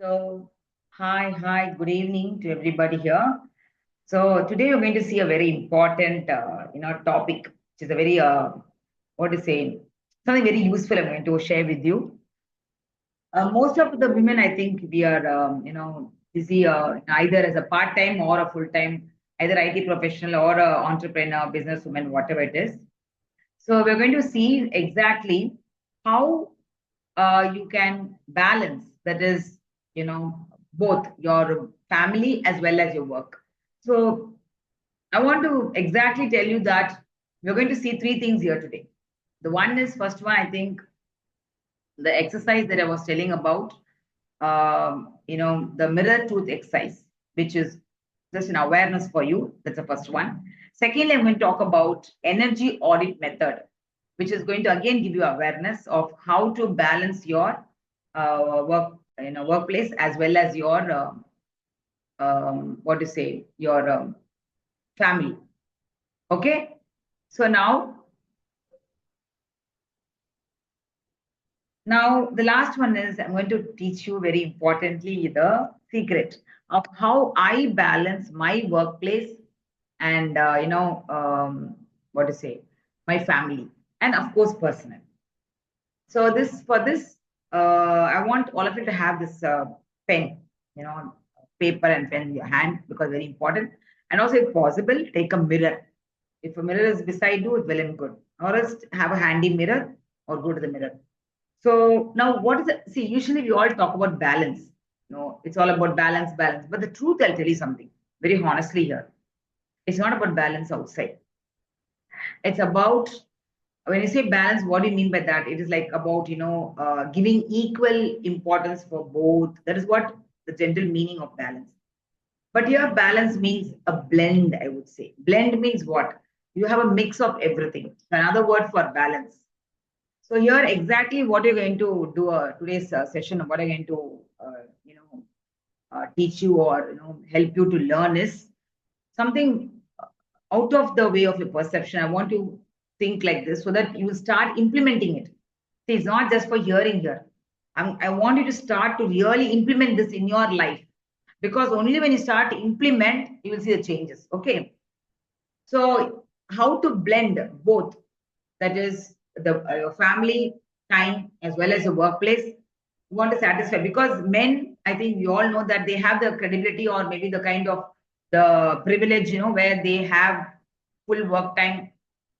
So, hi, good evening to everybody here. So today we're going to see a very important, topic, which is a very, what to say, something very useful. I'm going to share with you. Most of the women, I think, we are, busy either as a part-time or a full-time, either IT professional or a entrepreneur, businesswoman, whatever it is. So we're going to see exactly how you can balance, that is, both your family as well as your work. So I want to exactly tell you that we're going to see three things here today. The one is, first one, I think, the exercise that I was telling about, the mirror tooth exercise, which is just an awareness for you. That's the first one. Secondly, I'm going to talk about energy audit method, which is going to again give you awareness of how to balance your workplace as well as your what to say, your family. Okay. So now the last one is I'm going to teach you very importantly the secret of how I balance my workplace and what to say, my family, and of course personal. So this I want all of you to have this pen, you know, paper and pen in your hand because very important. And also, if possible, take a mirror. If a mirror is beside you, it's well and good. Or else have a handy mirror or go to the mirror. So now, what is it? See, usually we all talk about balance. It's all about balance, balance. But the truth, I'll tell you something very honestly here. It's not about balance outside. It's about, when you say balance, what do you mean by that? It is like about, giving equal importance for both. That is what the general meaning of balance. But here, balance means a blend, I would say. Blend means what? You have a mix of everything. Another word for balance. So here, exactly what you're going to do today's session, what I'm going to, teach you or help you to learn is something out of the way of your perception. I want to think like this so that you will start implementing it. See, it's not just for hearing here. I want you to start to really implement this in your life, because only when you start to implement, you will see the changes. Okay. So, how to blend both, that is the your family time as well as your workplace, you want to satisfy, because men, I think we all know that they have the credibility or maybe the kind of the privilege, where they have full work time.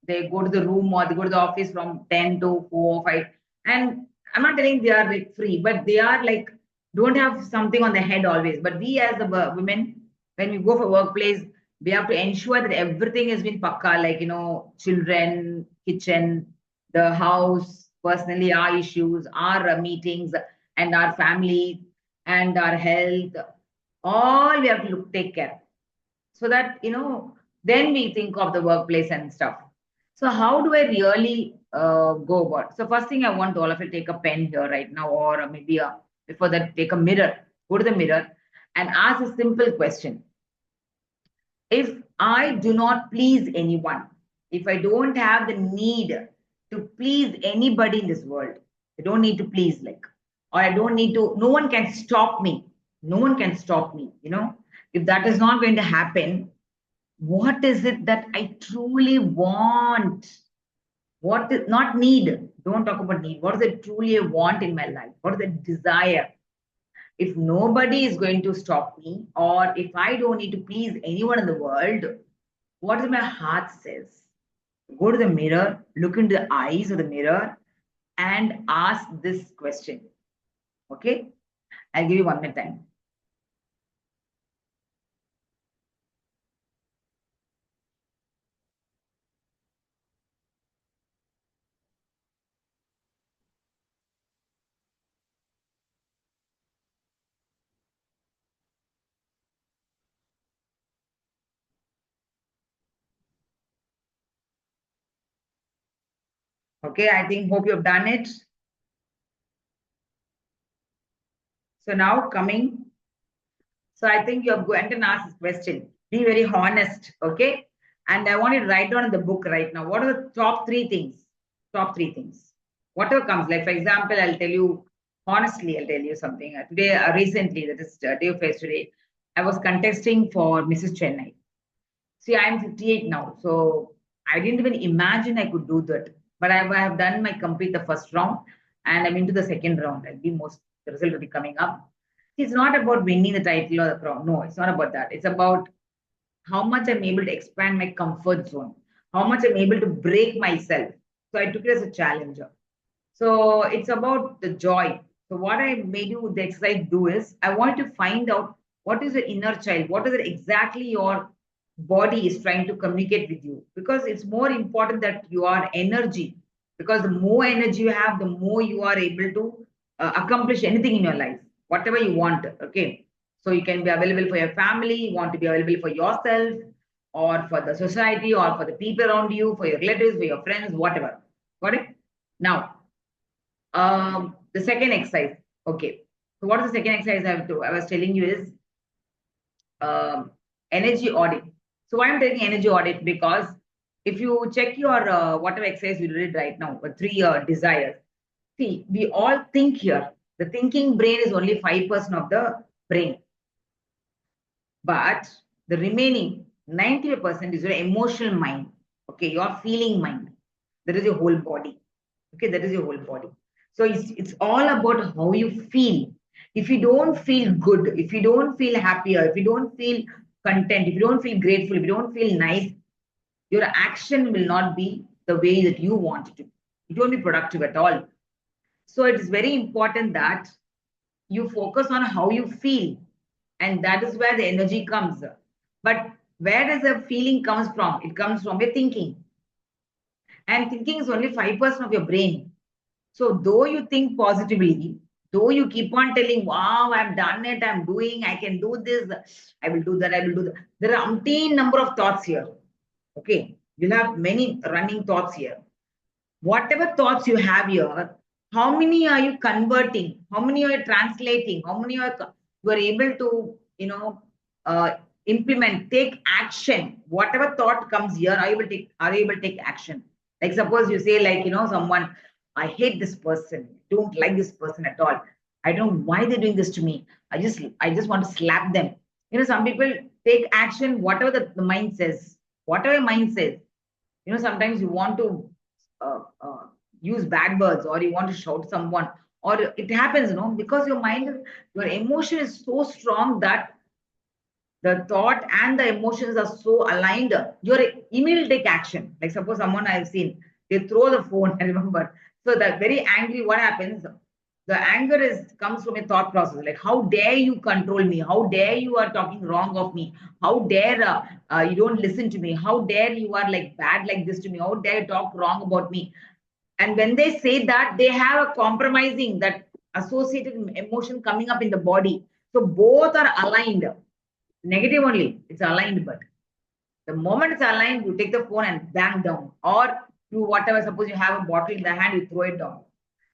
They go to the room or they go to the office from 10 to 4 or 5. And I'm not telling they are like free, but they are like, don't have something on the head always. But we as the women, when we go for workplace, we have to ensure that everything has been pakka, like, children, kitchen, the house, personally, our issues, our meetings, and our family, and our health. All we have to take care, so that then we think of the workplace and stuff. So how do I really go about? So first thing, I want all of you to take a pen here right now, or maybe before that, take a mirror. Go to the mirror and ask a simple question. If I do not please anyone, if I don't have the need to please anybody in this world, I don't need to please, like, or I don't need to, no one can stop me. No one can stop me, If that is not going to happen, what is it that I truly want? What is not need? Don't talk about need. What is it truly I want in my life? What is the desire? If nobody is going to stop me, or if I don't need to please anyone in the world, what does my heart says? Go to the mirror, look into the eyes of the mirror, and ask this question. Okay? I'll give you 1 minute time. Okay, I think, hope you've done it. So now coming. So I think you're going to ask this question. Be very honest, okay? And I want you to write down in the book right now. What are the top three things? Top three things. Whatever comes. Like, for example, I'll tell you Honestly, I'll tell you something. Today, recently, that is day of yesterday, I was contesting for Mrs. Chennai. See, I'm 58 now, so I didn't even imagine I could do that. But I have done my complete the first round, and I'm into the second round. I'll be most the result will be coming up. It's not about winning the title or the crown. No, it's not about that. It's about how much I'm able to expand my comfort zone, how much I'm able to break myself. So I took it as a challenge. So it's about the joy. So what I made you the exercise do is I want to find out what is your inner child, what is it exactly your body is trying to communicate with you. Because it's more important that you are energy. Because the more energy you have, the more you are able to accomplish anything in your life, whatever you want. Okay. So you can be available for your family, you want to be available for yourself, or for the society, or for the people around you, for your relatives, for your friends, whatever. Got it? Now, the second exercise. Okay. So what is the second exercise I have to? I was telling you is um, energy audit. So why I'm taking energy audit? Because if you check your whatever exercise you did right now, three desires. See, we all think here. The thinking brain is only 5% of the brain, but the remaining 90% is your emotional mind. Okay, your feeling mind. That is your whole body. Okay, that is your whole body. So it's all about how you feel. If you don't feel good, if you don't feel happier, if you don't feel content, if you don't feel grateful, if you don't feel nice, your action will not be the way that you want it to be. It won't be productive at all. So it is very important that you focus on how you feel, and that is where the energy comes. But where does the feeling comes from? It comes from your thinking, and thinking is only 5% of your brain. So though you think positively, though you keep on telling, wow, I've done it, I'm doing, I can do this, I will do that, I will do that. There are umpteen number of thoughts here. Okay. You'll have many running thoughts here. Whatever thoughts you have here, how many are you converting? How many are you translating? How many are you are able to, uh, implement, take action? Whatever thought comes here, are you able to take action? Like suppose you say, like, someone, I hate this person, don't like this person at all. I don't know why they're doing this to me. I just want to slap them. Some people take action, whatever the mind says, whatever mind says. Sometimes you want to use bad words, or you want to shout someone, or it happens, because your emotion is so strong that the thought and the emotions are so aligned, you're immediately take action. Like suppose someone I've seen, they throw the phone, I remember. So that very angry, what happens? The anger is comes from a thought process. Like, how dare you control me? How dare you are talking wrong of me? How dare you don't listen to me? How dare you are like bad like this to me? How dare you talk wrong about me? And when they say that, they have a compromising, that associated emotion coming up in the body. So both are aligned. Negative only, it's aligned, but the moment it's aligned, you take the phone and bang down, or you whatever. Suppose you have a bottle in the hand, you throw it down.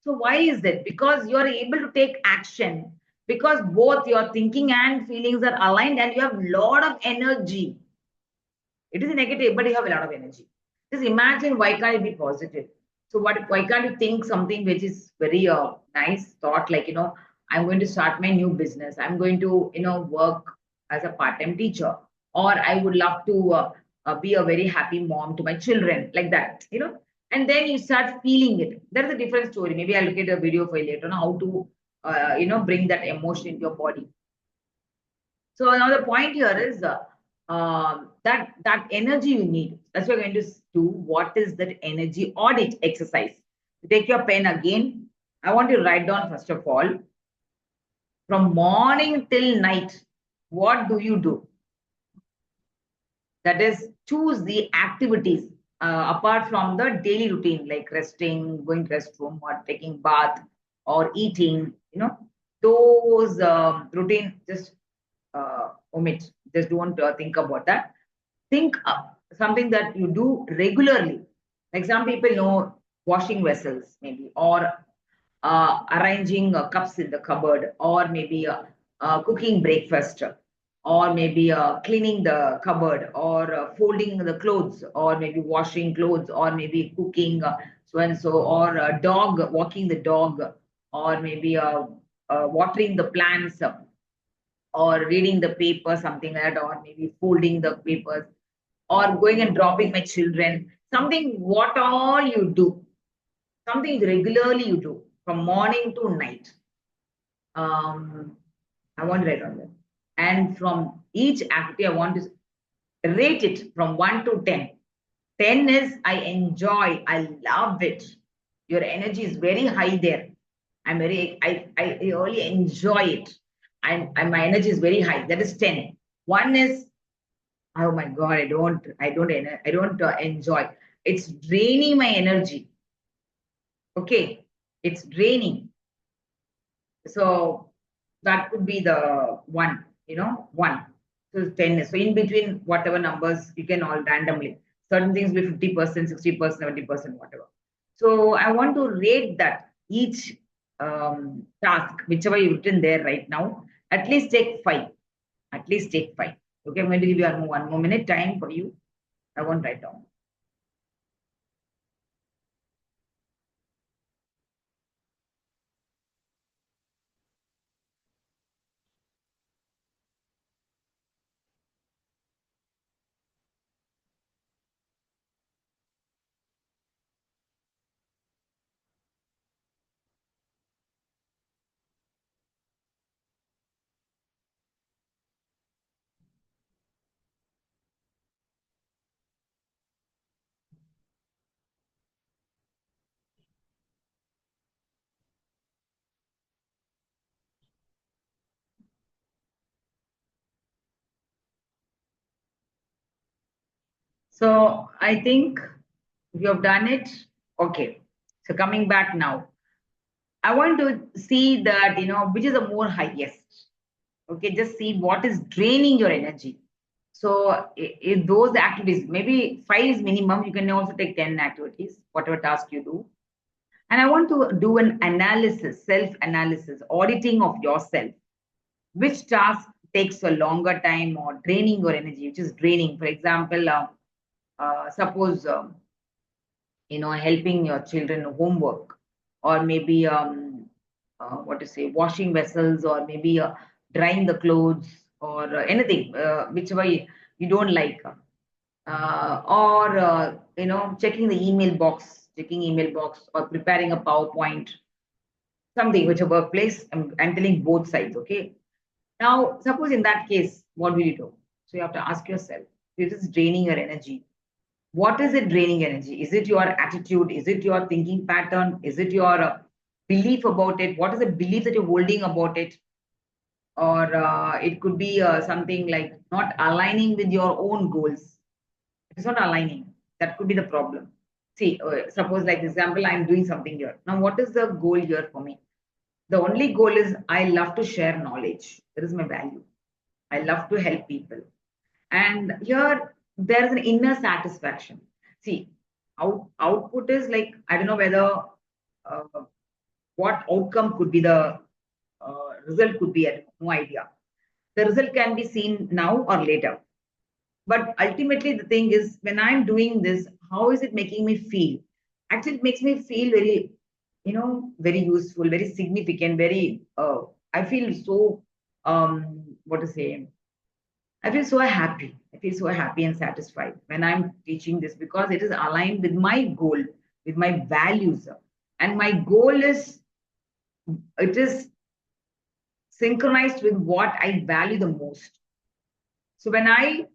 So why is that? Because you are able to take action, because both your thinking and feelings are aligned, and you have a lot of energy. It is negative, but you have a lot of energy. Just imagine, why can't it be positive? So why can't you think something which is very nice thought, like, I'm going to start my new business. I'm going to, work as a part-time teacher, or I would love to be a very happy mom to my children, like that. And then you start feeling it. That's a different story. Maybe I'll look at a video for you later on how to, bring that emotion into your body. So now the point here is that energy you need. That's what we're going to do. What is that energy audit exercise? Take your pen again. I want you to write down, first of all, from morning till night, what do you do? That is, choose the activities apart from the daily routine, like resting, going to restroom, or taking bath, or eating. Those routine, just omit. Just don't think about that. Think something that you do regularly. Like some people know washing vessels, maybe, or arranging cups in the cupboard, or maybe cooking breakfast, or maybe cleaning the cupboard, or folding the clothes, or maybe washing clothes, or maybe cooking so and so, or dog walking the dog, or maybe watering the plants, or reading the paper, something like that, or maybe folding the papers, or going and dropping my children. Something what all you do, something regularly you do from morning to night. Um, I want to write on that. And from each activity, I want to rate it from 1 to 10. 10 is I enjoy, I love it. Your energy is very high there. I really enjoy it. And my energy is very high. That is 10. One is, oh my God, I don't enjoy. It's draining my energy. Okay. It's draining. So that could be the one, 1. So 10 is, so in between whatever numbers you can all randomly. Certain things will be 50%, 60%, 70%, whatever. So I want to rate that each task, whichever you've written there right now, at least take 5. At least take 5. Okay, I'm going to give you 1 more minute time for you. I won't write down. So I think you have done it. Okay. So coming back now, I want to see that, which is the more highest. Okay, just see what is draining your energy. So if those activities, maybe 5 is minimum, you can also take 10 activities, whatever task you do. And I want to do an analysis, self-analysis, auditing of yourself. Which task takes a longer time or draining your energy, which is draining. For example, suppose helping your children homework, or maybe what to say, washing vessels, or maybe drying the clothes, or anything, whichever you don't like, or checking email box, or preparing a PowerPoint, something which a workplace. I'm telling both sides, okay? Now, suppose in that case, what will you do? So you have to ask yourself, if it is draining your energy, what is it draining energy? Is it your attitude? Is it your thinking pattern? Is it your belief about it? What is the belief that you're holding about it? Or it could be something like not aligning with your own goals. It's not aligning. That could be the problem. See, suppose like example, I'm doing something here. Now, what is the goal here for me? The only goal is I love to share knowledge. That is my value. I love to help people. And here there's an inner satisfaction. See, output is like, I don't know whether what outcome could be the result could be, I have no idea. The result can be seen now or later. But ultimately, the thing is, when I'm doing this, how is it making me feel? Actually, it makes me feel very, very useful, very significant, very, I feel so, what to say, I feel so happy. I feel so happy and satisfied when I'm teaching this, because it is aligned with my goal, with my values. And my goal is, it is synchronized with what I value the most. So when I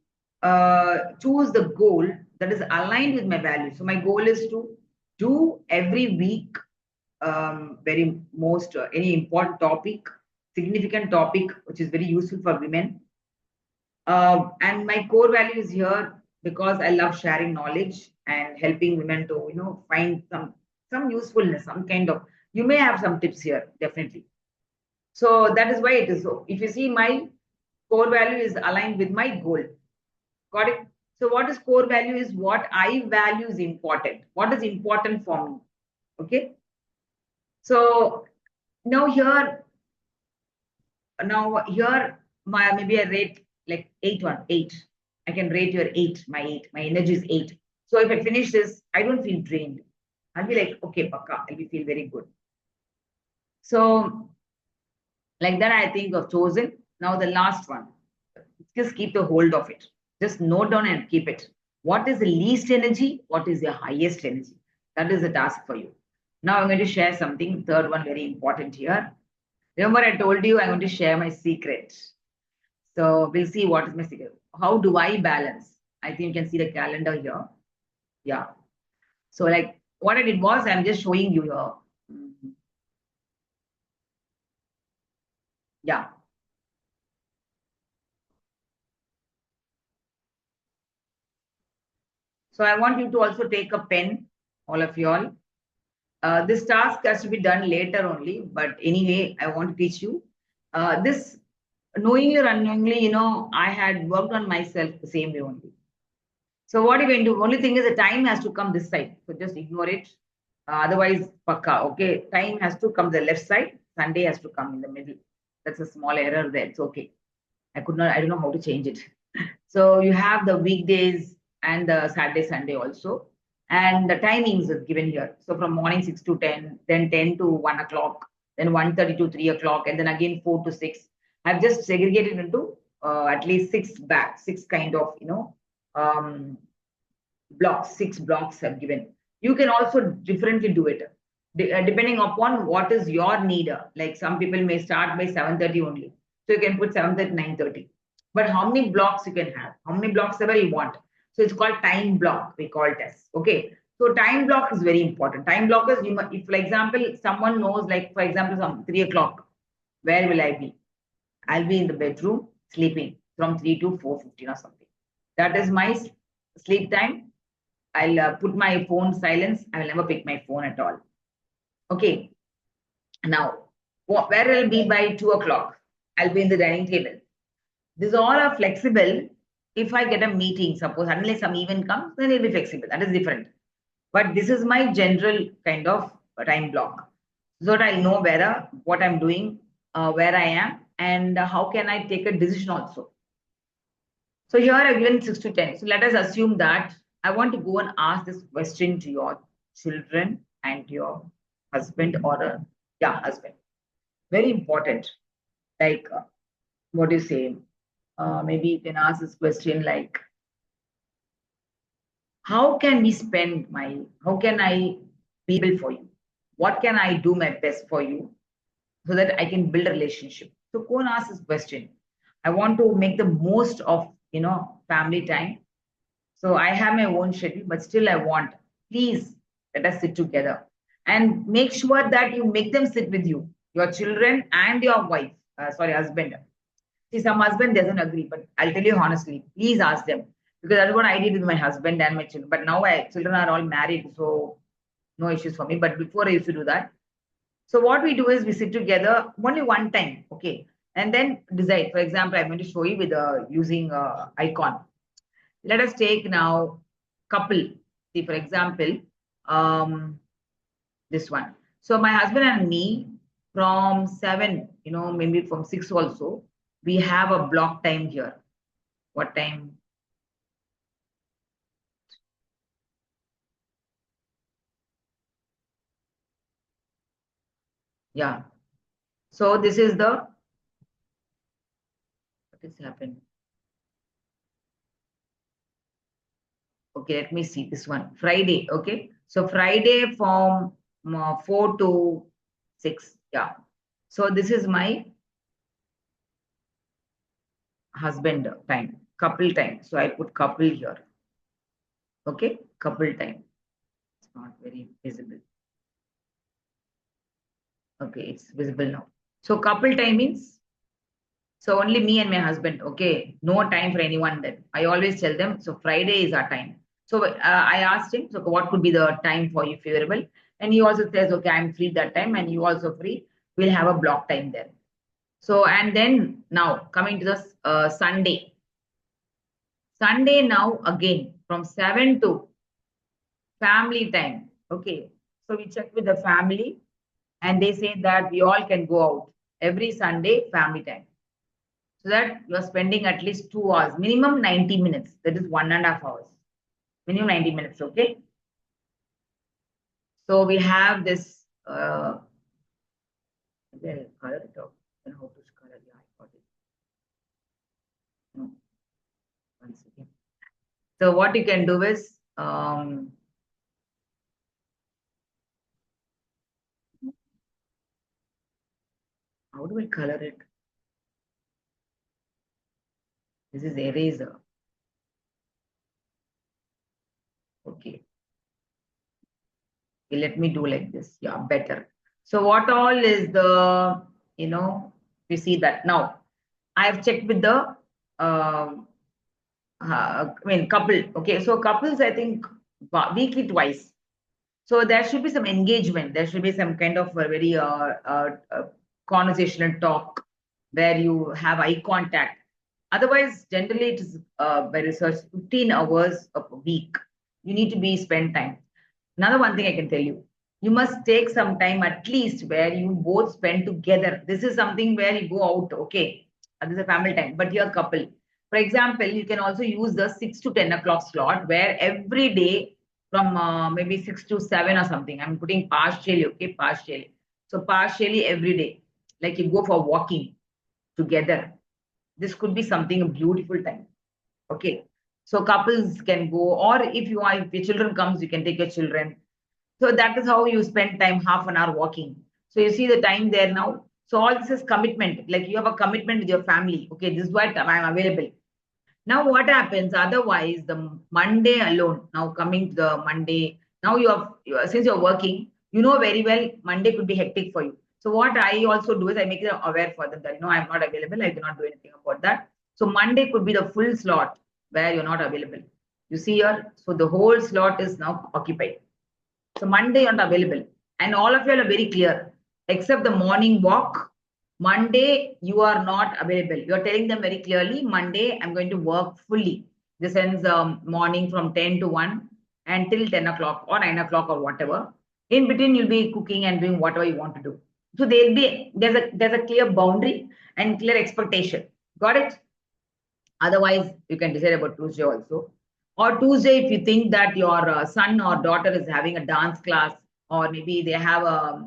choose the goal that is aligned with my values, so my goal is to do every week very most any important topic, significant topic, which is very useful for women. And my core value is here because I love sharing knowledge and helping women to, find some usefulness, some kind of. You may have some tips here, definitely. So that is why it is so. If you see, my core value is aligned with my goal. Got it? So what is core value is what I value is important. What is important for me? Okay. So now here, my maybe I rate like 8. I can rate your 8, my 8. My energy is 8. So if I finish this, I don't feel drained. I'll be like, okay, Paka, I'll be feel very good. So like that, I think I've chosen. Now the last one. Just keep the hold of it. Just note down and keep it. What is the least energy? What is the highest energy? That is the task for you. Now I'm going to share something. Third one, very important here. Remember, I told you I'm going to share my secret. So we'll see what is my secret. How do I balance? I think you can see the calendar here. Yeah. So like what I did was I'm just showing you here. Mhm. Yeah. So I want you to also take a pen, all of you all. This task has to be done later only, but anyway, I want to teach you. This knowingly or unknowingly, I had worked on myself the same way only. So what you can do? Only thing is the time has to come this side. So just ignore it. Otherwise, pakka. Okay, time has to come the left side. Sunday has to come in the middle. That's a small error there. It's okay. I could not. I don't know how to change it. So you have the weekdays and the Saturday, Sunday also. And the timings is given here. So from morning 6 to 10, then 10 to 1 o'clock, then 1:30 to 3 o'clock, and then again 4 to 6. I've just segregated into at least six kind of, um, blocks, 6 blocks have given. You can also differently do it depending upon what is your need. Like some people may start by 7:30 only. So you can put 7:30, 9:30. But how many blocks you can have? How many blocks ever you want? So it's called time block, we call it as. Okay. So time block is very important. Time block is, if for example, someone knows, like for example, some 3 o'clock, where will I be? I'll be in the bedroom sleeping from 3 to 4:15 or something. That is my sleep time. I'll put my phone silence. I will never pick my phone at all. Okay. Now, where I'll be by 2 o'clock? I'll be in the dining table. These all are flexible. If I get a meeting, suppose suddenly some event comes, then it'll be flexible. That is different. But this is my general kind of time block. So that I know whether what I'm doing, where I am, and how can I take a decision also. So here I've given 6 to 10. So let us assume that I want to go and ask this question to your children and your husband or husband. Very important. Like, what do you say? Maybe you can ask this question like, how can I be able for you? What can I do my best for you so that I can build a relationship? So go and ask this question. I want to make the most of, family time. So I have my own schedule, but still I want, please let us sit together and make sure that you make them sit with you, your children and your wife, husband. See, some husband doesn't agree, but I'll tell you honestly, please ask them because that's what I did with my husband and my children. But now my children are all married, so no issues for me. But before I used to do that. So what we do is we sit together only one time, okay, and then decide. For example, I'm going to show you with using icon. Let us take now couple. See, for example, um, this one. So my husband and me from 7, maybe from 6 also, we have a block time here. What time? Yeah. So this is what has happened. Okay, let me see this one. Friday. Okay. So Friday from 4 to 6. Yeah. So this is my husband time, couple time. So I put couple here. Okay, couple time. It's not very visible. Okay, it's visible now. So couple time means so only me and my husband. Okay, no time for anyone then. I always tell them. So Friday is our time. So I asked him, so what could be the time for you favorable? And he also says, okay, I'm free that time, and you also free. We'll have a block time there. So and then now coming to the Sunday. Sunday now again from 7 to family time. Okay, so we check with the family, and they say that we all can go out every Sunday family time. So that you are spending at least 2 hours, minimum 90 minutes. That is 1.5 hours. Minimum 90 minutes, okay? So we have this did I color it out? Then how to color? Yeah, I got it. No, one second. So what you can do is, how do I color it? This is eraser. Okay. Okay, let me do like this. Yeah, better. So what all is the, you see that now I have checked with the, couple. Okay, so couples, I think weekly twice. So there should be some engagement. There should be some kind of a very conversational talk where you have eye contact. Otherwise, generally it is by research 15 hours of a week. You need to be spend time. Another one thing I can tell you, you must take some time at least where you both spend together. This is something where you go out, okay? This is a family time, but you're a couple. For example, you can also use the 6 to 10 o'clock slot where every day from maybe 6 to 7 or something. I'm putting partially, okay? Partially. So partially every day. Like you go for walking together. This could be something a beautiful time. Okay. So couples can go, or if your children comes, you can take your children. So that is how you spend time, half an hour walking. So you see the time there now. So all this is commitment. Like you have a commitment with your family. Okay, this is what I'm available. Now what happens? Otherwise, the Monday alone. Now coming to the Monday. Now since you're working, you know very well Monday could be hectic for you. So what I also do is I make them aware for them that I'm not available. I cannot do anything about that. So Monday could be the full slot where you're not available. You see here. So the whole slot is now occupied. So Monday you're not available. And all of you are very clear, except the morning walk. Monday, you are not available. You're telling them very clearly, Monday, I'm going to work fully. This ends morning from 10 to 1 until 10 o'clock or 9 o'clock or whatever. In between, you'll be cooking and doing whatever you want to do. So there's a clear boundary and clear expectation. Got it? Otherwise, you can decide about Tuesday also. Or Tuesday, if you think that your son or daughter is having a dance class, or maybe they have a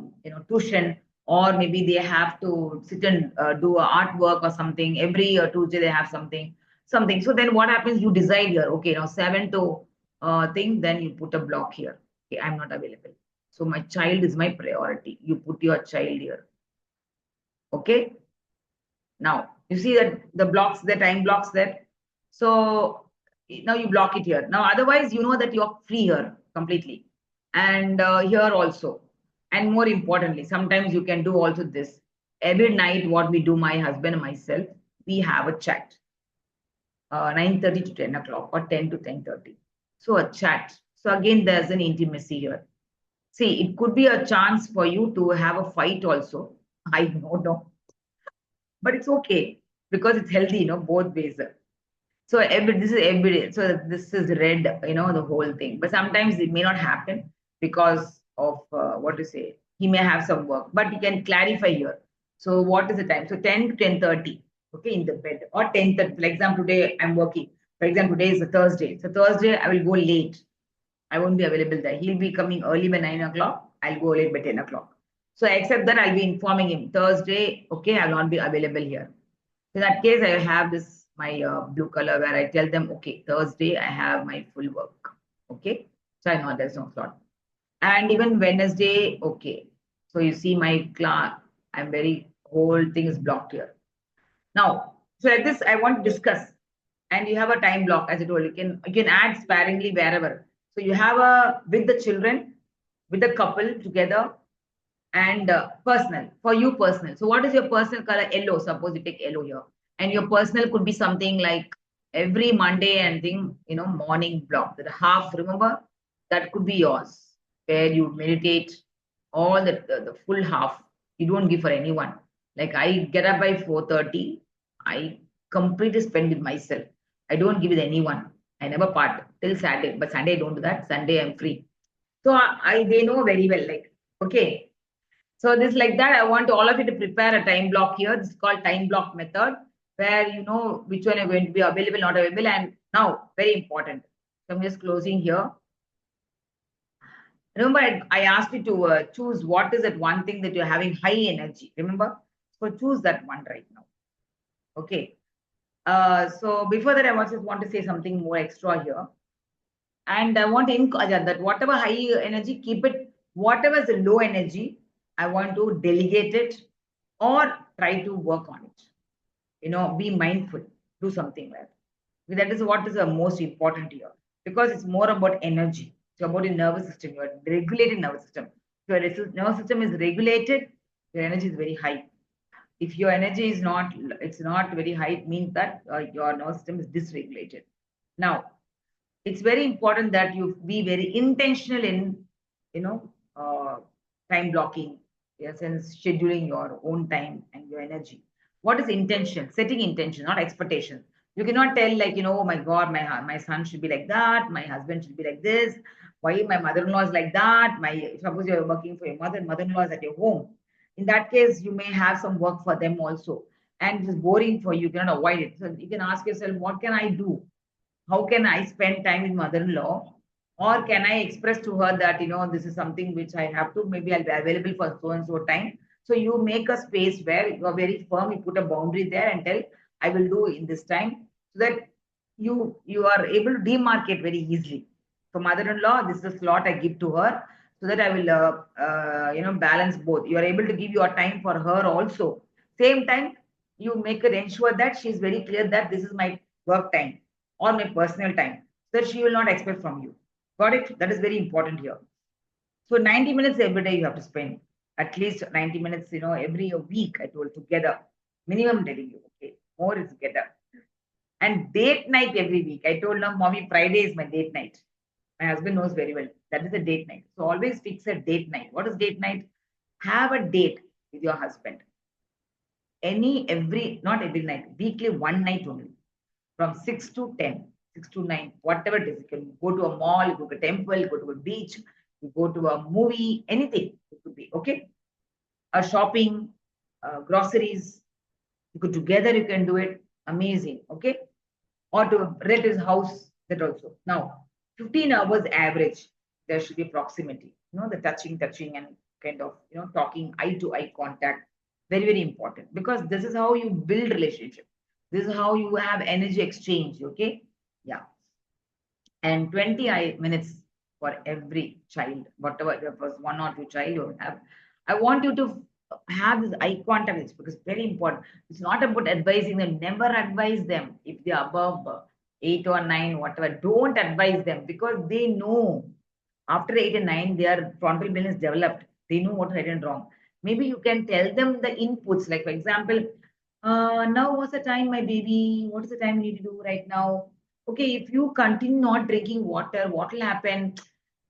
tuition, or maybe they have to sit and do a artwork or something. Every Tuesday they have something. So then what happens? You decide here. Okay, now 7 to thing. Then you put a block here. Okay, I'm not available. So my child is my priority. You put your child here. Okay. Now, you see that the time blocks there. So now you block it here. Now, otherwise, you know that you're free here completely. And here also. And more importantly, sometimes you can do also this. Every night, what we do, my husband and myself, we have a chat. 9:30 to 10 o'clock or 10 to 10:30. So a chat. So again, there's an intimacy here. See, it could be a chance for you to have a fight also. I don't know, but it's okay because it's healthy, both ways. So this is every day. So this is red, the whole thing. But sometimes it may not happen because of what to say. He may have some work, but you can clarify here. So what is the time? So 10 to 10:30, okay, in the bed, or 10:30. For example, today I'm working. For example, today is a Thursday. So Thursday I will go late. I won't be available there. He'll be coming early by 9 o'clock. I'll go late by 10 o'clock. So except that I'll be informing him Thursday, okay, I'll not be available here. In that case, I have this my blue color where I tell them, okay, Thursday I have my full work. Okay. So I know there's no slot. And even Wednesday, okay. So you see my class, I'm very whole thing is blocked here. Now, so like this, I want to discuss. And you have a time block, as I told you can add sparingly wherever. So you have a with the children, with the couple together, and personal for you personal. So what is your personal color? Yellow. Suppose you take yellow here, and your personal could be something like every Monday and thing, morning block. The half, remember, that could be yours, where you meditate all the full half. You don't give for anyone. Like I get up by 4:30, I completely spend with myself. I don't give with anyone. I never part till Saturday, but Sunday I don't do that. Sunday I'm free. So they know very well. Like okay, so this like that, I want all of you to prepare a time block here. This is called time block method, where you know which one are going to be available, not available. And now, very important. So I'm just closing here. Remember, I asked you to choose what is that one thing that you're having high energy. Remember? So choose that one right now. Okay. So before that, I just want to say something more extra here. And I want to encourage that whatever high energy, keep it. Whatever is the low energy, I want to delegate it or try to work on it. Be mindful, do something like that. That is what is the most important here, because it's more about energy. It's about your nervous system, your regulated nervous system. If your nervous system is regulated, your energy is very high. If your energy is not, it's not very high, it means that your nervous system is dysregulated. Now, it's very important that you be very intentional in, you know, uh, time blocking, yes, and scheduling your own time and your energy. What is intention? Setting intention, not expectation. You cannot tell like, oh my God, my son should be like that, my husband should be like this. Why my mother-in-law is like that? Suppose you're working for your mother-in-law is at your home. In that case, you may have some work for them also, and it's boring for you. You cannot avoid it. So you can ask yourself, what can I do? How can I spend time with mother-in-law? Or can I express to her that, this is something which I have to, maybe I'll be available for so and so time. So you make a space where you are very firm, you put a boundary there and tell, I will do in this time, so that you are able to demarcate very easily. For mother-in-law, this is the slot I give to her, so that I will, balance both. You are able to give your time for her also. Same time, you make her ensure that she's very clear that this is my work time or my personal time, so that she will not expect from you. Got it? That is very important here. So 90 minutes every day you have to spend. At least 90 minutes, every week, I told, together. Minimum, I'm telling you. Okay. More is together. And date night every week. I told her, Mommy, Friday is my date night. My husband knows very well. That is a date night. So always fix a date night. What is date night? Have a date with your husband. Not every night, weekly, one night only, from 6 to 10, 6 to 9, whatever it is. You can go to a mall, you go to a temple, you go to a beach, you go to a movie, anything it could be, okay? A shopping, groceries, you go together, you can do it. Amazing, okay? Or to a relative's house, that also. Now, 15 hours average, there should be proximity, the touching, and kind of, talking eye to eye contact. Very, very important, because this is how you build relationship. This is how you have energy exchange, okay? Yeah. And 20 minutes for every child, whatever there was one or two child you have. I want you to have this eye contact, because it's very important. It's not about advising them. Never advise them if they're above 8 or 9, whatever. Don't advise them, because they know after 8 and 9, their frontal brain is developed. They know what right and wrong. Maybe you can tell them the inputs, like for example, now what's the time, my baby? What is the time you need to do right now? Okay, if you continue not drinking water, what will happen?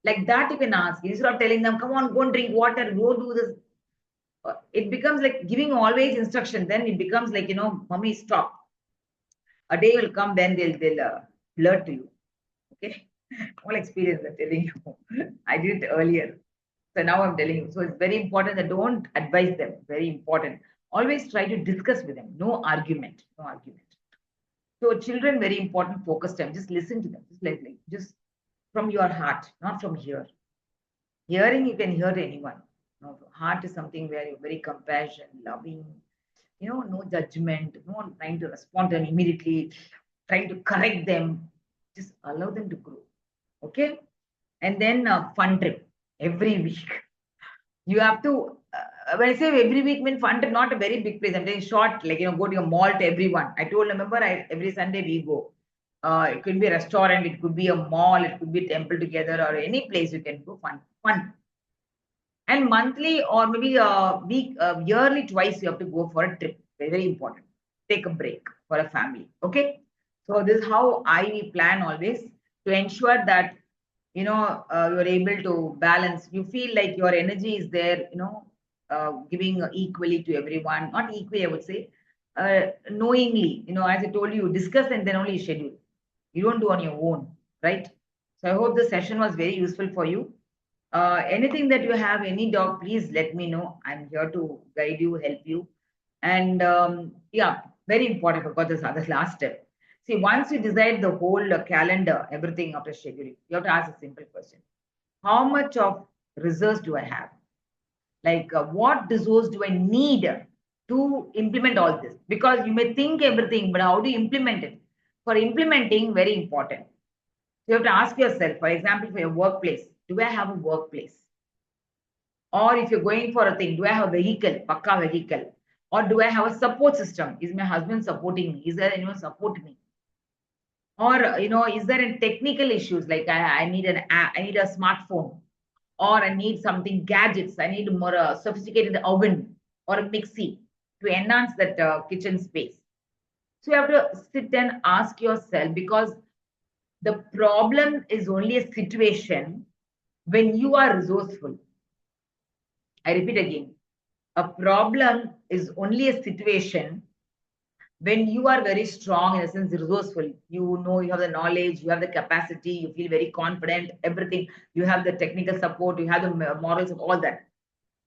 Like that, you can ask. Instead of telling them, come on, go and drink water, go do this. It becomes like giving always instruction. Then it becomes like, mommy, stop. A day will come, then they'll alert to you. Okay. All experience I'm telling you. I did it earlier. So now I'm telling you. So it's very important that don't advise them. Very important. Always try to discuss with them. No argument. No argument. So children, very important focus time. Just listen to them. Just from your heart, not from here. Hearing, you can hear anyone. No, heart is something where you're very compassion, loving, no judgment, no one trying to respond to them immediately, trying to correct them. Just allow them to grow. Okay? And then fun trip every week. You have to, when I say every week, mean fun trip, not a very big place. I'm saying short, like, go to a mall to everyone. I told, remember, every Sunday we go. It could be a restaurant, it could be a mall, it could be a temple together, or any place you can go. Fun. And monthly or maybe a week, yearly twice, you have to go for a trip. Very, very important. Take a break for a family. Okay. So this is how I plan always, to ensure that, you're able to balance. You feel like your energy is there, giving equally to everyone. Not equally, I would say, knowingly, as I told you, discuss and then only schedule. You don't do on your own, right? So I hope the session was very useful for you. Anything that you have, any doubt, please let me know. I'm here to guide you, help you. And yeah, very important. I forgot this other last step. See, once you decide the whole calendar, everything after scheduling, you have to ask a simple question. How much of reserves do I have? Like, what resource do I need to implement all this? Because you may think everything, but how do you implement it? For implementing, very important. You have to ask yourself, for example, for your workplace, do I have a workplace? Or if you're going for a thing, do I have a vehicle, pakka vehicle? Or do I have a support system? Is my husband supporting me? Is there anyone supporting me? Or is there any technical issues like I need I need a smartphone, or I need something gadgets. I need more sophisticated oven or a mixie to enhance that kitchen space. So you have to sit and ask yourself, because the problem is only a situation when you are resourceful. I repeat again, a problem is only a situation when you are very strong, in a sense resourceful. You know, you have the knowledge, you have the capacity, you feel very confident, everything. You have the technical support, you have the morals of all that.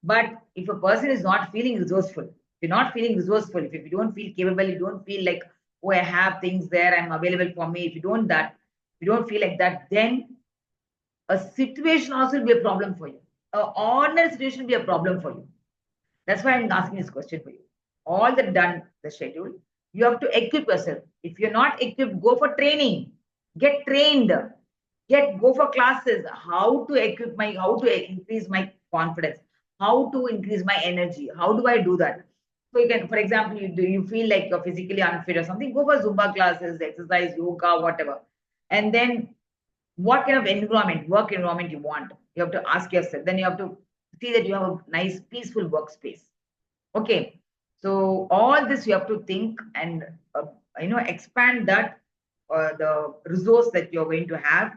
But if a person is not feeling resourceful, if you're not feeling resourceful, if you don't feel capable, you don't feel like, oh, I have things there, I'm available for me. If you don't that, if you don't feel like that, then a situation also will be a problem for you. A ordinary situation will be a problem for you. That's why I'm asking this question for you. All that done, the schedule, you have to equip yourself. If you're not equipped, go for training. Get trained. Go for classes. How to equip how to increase my confidence. How to increase my energy. How do I do that? So you can, for example, you feel like you're physically unfit or something, go for Zumba classes, exercise, yoga, whatever. And then what kind of environment, work environment you want. You have to ask yourself. Then you have to see that you have a nice, peaceful workspace. Okay. So all this you have to think and expand that the resource that you're going to have,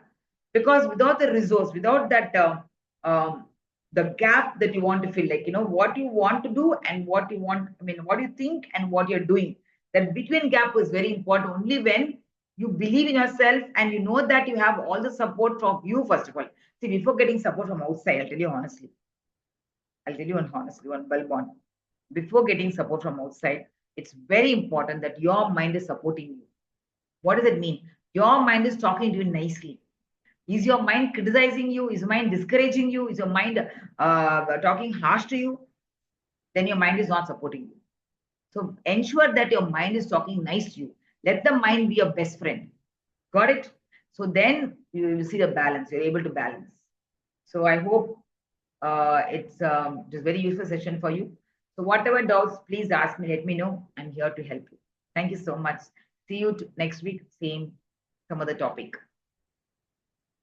because without the resource, without that the gap that you want to fill, like what you want to do and what you want, I mean what you think and what you're doing, that between gap is very important. Only when you believe in yourself and you know that you have all the support from you, first of all. See, before getting support from outside, I'll tell you one Balbon. Before getting support from outside, it's very important that your mind is supporting you. What does it mean? Your mind is talking to you nicely. Is your mind criticizing you? Is your mind discouraging you? Is your mind talking harsh to you? Then your mind is not supporting you. So ensure that your mind is talking nice to you. Let the mind be your best friend. Got it? So then you will see the balance. You're able to balance. So I hope it's just very useful session for you. So whatever doubts, please ask me. Let me know. I'm here to help you. Thank you so much. See you next week. Same, some other topic.